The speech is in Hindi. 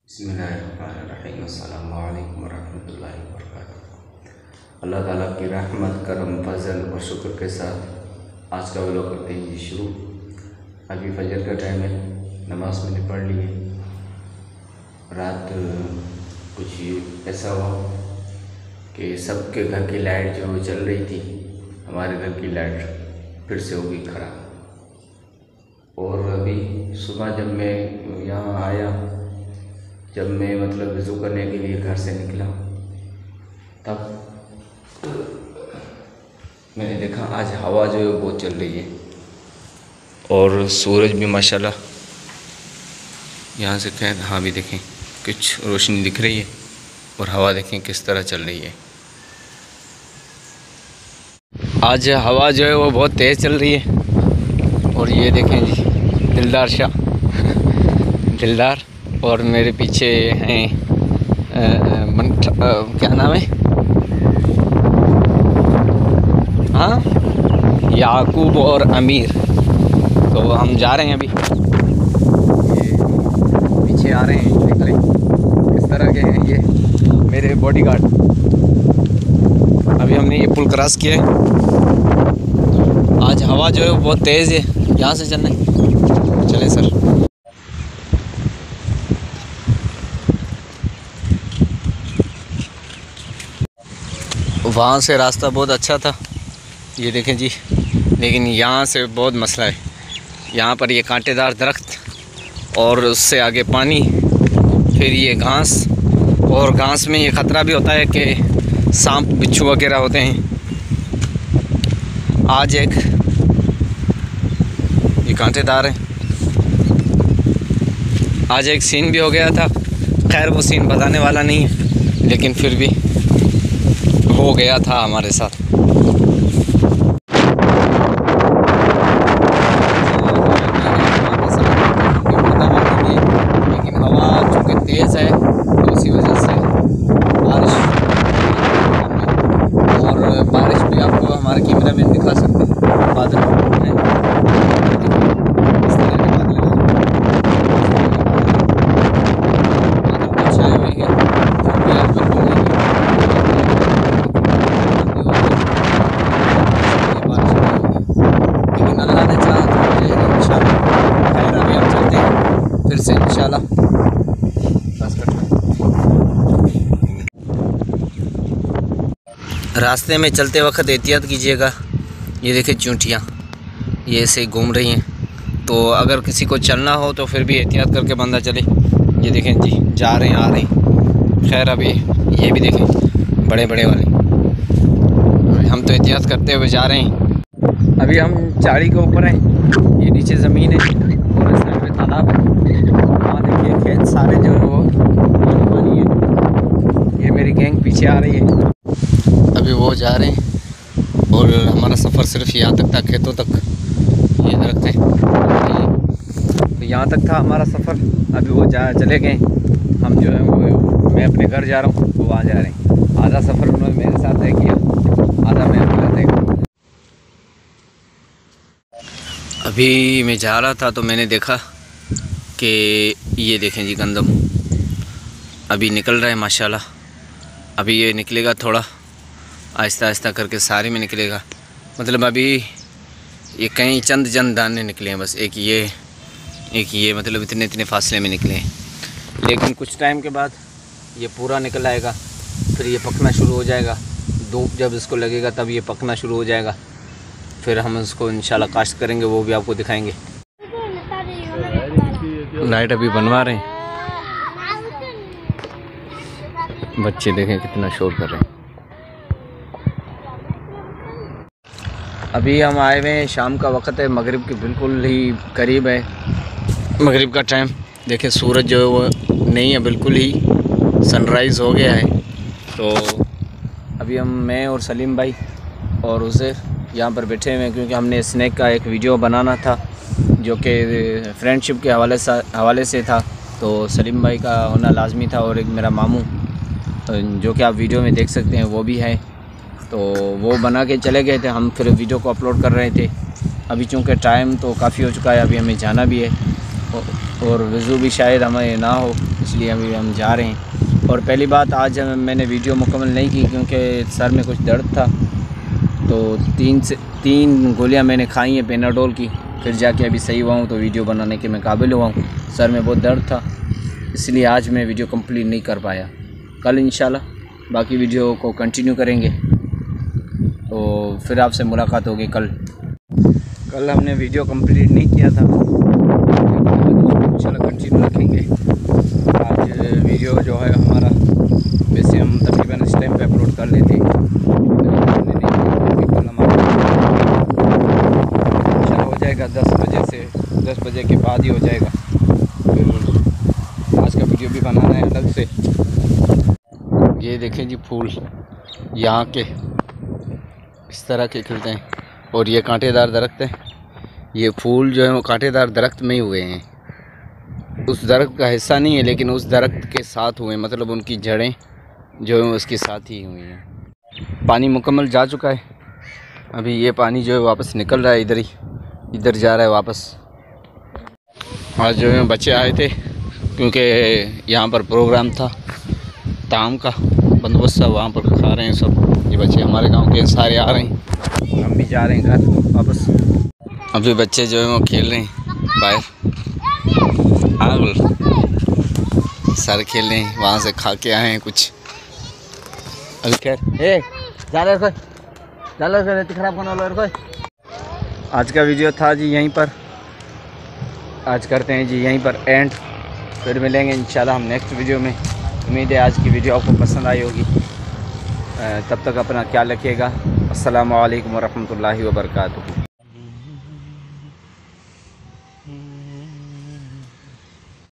बिस्मिल्लाहिर्रहमानिर्रहीम। अस्सलामु अलैकुम वरहमतुल्लाहि वबरकातुहू। अल्लाह ताला की रहमत, करम, फजल और शुक्र के साथ आज का व्लॉग करते हैं जी शुरू। अभी फजर का टाइम है, नमाज मैंने पढ़ ली है। रात कुछ ऐसा हुआ कि सबके घर की लाइट जो चल रही थी, हमारे घर की लाइट फिर से हो गई ख़राब। और अभी सुबह जब मैं यहाँ आया, जब मैं वज़ू करने के लिए घर से निकला, तब मैंने देखा आज हवा जो है बहुत चल रही है और सूरज भी माशाल्लाह यहाँ से खैर हाँ भी देखें कुछ रोशनी दिख रही है और हवा देखें किस तरह चल रही है। आज हवा जो है वो बहुत तेज़ चल रही है। और ये देखें जी दिलदार शाह दिलदार, और मेरे पीछे हैं क्या नाम है, हाँ याकूब और अमीर। तो हम जा रहे हैं अभी, ये पीछे आ रहे हैं, देख लें किस तरह के हैं ये मेरे बॉडीगार्ड। अभी हमने ये पुल क्रॉस किया है। आज हवा जो है वो बहुत तेज़ है, यहाँ से चलना है, चले सर। वहाँ से रास्ता बहुत अच्छा था, ये देखें जी, लेकिन यहाँ से बहुत मसला है। यहाँ पर ये कांटेदार दरख्त और उससे आगे पानी, फिर ये घास, और घास में ये ख़तरा भी होता है कि सांप बिच्छू वगैरह होते हैं। आज एक ये कांटेदार है, आज एक सीन भी हो गया था। खैर वो सीन बताने वाला नहीं है, लेकिन फिर भी हो गया था हमारे साथ। लेकिन हवा चूँकि तेज़ है तो इसी वजह से बारिश, और बारिश भी आपको हमारे कैमरा में दिखा सकते हैं। बादल हैं, इस तरह के बादल छाए हुए हैं, तो भी आप रास्ते में चलते वक्त एहतियात कीजिएगा। ये देखिए चूंटियाँ ये ऐसे घूम रही हैं, तो अगर किसी को चलना हो तो फिर भी एहतियात करके बंदा चले। ये देखें जी जा रहे हैं आ रहे हैं। खैर अभी ये भी देखें बड़े बड़े वाले, हम तो एहतियात करते हुए जा रहे हैं। अभी हम चाड़ी के ऊपर हैं, ये नीचे ज़मीन है और इस साइड में तालाब है। वहाँ देखिए खेत सारे जो है वो पानी है। ये मेरी गैंग पीछे आ रही है, अभी वो जा रहे हैं और हमारा सफ़र सिर्फ यहाँ तक था, खेतों तक। ये दरख्त है तो यहाँ तक था हमारा सफ़र। अभी वो चले गए, हम जो है वो मैं अपने घर जा रहा हूँ, वो वहाँ जा रहे हैं। आधा सफ़र उन्होंने मेरे साथ तय किया, आधा मैं अपना तय किया। अभी मैं जा रहा था तो मैंने देखा कि ये देखें जी गंदम अभी निकल रहा है माशाल्लाह। अभी ये निकलेगा, थोड़ा आहिस्ता आहिस्ता करके सारे में निकलेगा। मतलब अभी ये कहीं चंद दाने निकले हैं बस, एक ये मतलब इतने इतने फासले में निकले हैं। लेकिन कुछ टाइम के बाद ये पूरा निकल आएगा, फिर ये पकना शुरू हो जाएगा। धूप जब इसको लगेगा तब ये पकना शुरू हो जाएगा, फिर हम इसको इंशाल्लाह काश्त करेंगे, वो भी आपको दिखाएंगे। लाइट अभी बनवा रहे हैं, बच्चे देखें कितना शोर कर रहे हैं। अभी हम आए हुए हैं, शाम का वक़्त है, मगरिब के बिल्कुल ही करीब है, मगरिब का टाइम। देखें सूरज जो है वो नहीं है, बिल्कुल ही सनराइज़ हो गया है। तो अभी मैं और सलीम भाई और उसे यहाँ पर बैठे हुए हैं, क्योंकि हमने स्नैक का एक वीडियो बनाना था जो कि फ्रेंडशिप के हवाले से था। तो सलीम भाई का होना लाजमी था, और एक मेरा मामू जो कि आप वीडियो में देख सकते हैं वो भी है। तो वो बना के चले गए थे, हम फिर वीडियो को अपलोड कर रहे थे। अभी चूँकि टाइम तो काफ़ी हो चुका है, अभी हमें जाना भी है और वज़ू भी शायद हमें ना हो, इसलिए अभी हम जा रहे हैं। और पहली बात, आज मैंने वीडियो मुकम्मल नहीं की क्योंकि सर में कुछ दर्द था, तो 3 गोलियां मैंने खाई हैं पेनाडोल की, फिर जाके अभी सही हुआ हूँ तो वीडियो बनाने के मैं काबिल हुआ हूँ। सर में बहुत दर्द था, इसलिए आज मैं वीडियो कंप्लीट नहीं कर पाया। कल इंशाल्लाह बाकी वीडियो को कंटिन्यू करेंगे, तो फिर आपसे मुलाकात होगी कल। हमने वीडियो कंप्लीट नहीं किया था, इंशाल्लाह कंटिन्यू रखेंगे। आज वीडियो जो है हमारा, वैसे हम तकरीबन इस टाइम पे अपलोड कर लेते हैं, इंशाल्लाह हो जाएगा 10 बजे से 10 बजे के बाद ही हो जाएगा। फिर आज का वीडियो भी बनाना है अलग से। ये देखें जी, फूल यहाँ के इस तरह के खिलते हैं, और ये कांटेदार दरख्त है। ये फूल जो है वो कांटेदार दरख्त में ही हुए हैं, उस दरख्त का हिस्सा नहीं है, लेकिन उस दरख्त के साथ हुए, मतलब उनकी जड़ें जो है उसके साथ ही हुई हैं। पानी मुकम्मल जा चुका है, अभी ये पानी जो है वापस निकल रहा है, इधर जा रहा है वापस। आज जो है बच्चे आए थे क्योंकि यहाँ पर प्रोग्राम था, ताम का बंदोबस्त था, वहाँ पर खा रहे हैं सब। ये बच्चे हमारे गांव के सारे आ रहे हैं, हम भी जा रहे हैं घर वापस। अभी बच्चे जो है वो खेल रहे हैं बाहर, सारे खेल रहे हैं, वहाँ से खा के आए हैं कुछ। अभी खैर ख़राब होने वाला। आज का वीडियो था जी यहीं पर, आज करते हैं जी यहीं पर एंड, फिर मिलेंगे इंशाल्लाह हम नेक्स्ट वीडियो में। उम्मीद है आज की वीडियो आपको पसंद आई होगी। तब तक अपना ख्याल रखिएगा। अस्सलामु अलैकुम वरहमतुल्लाहि वबरकातुहू।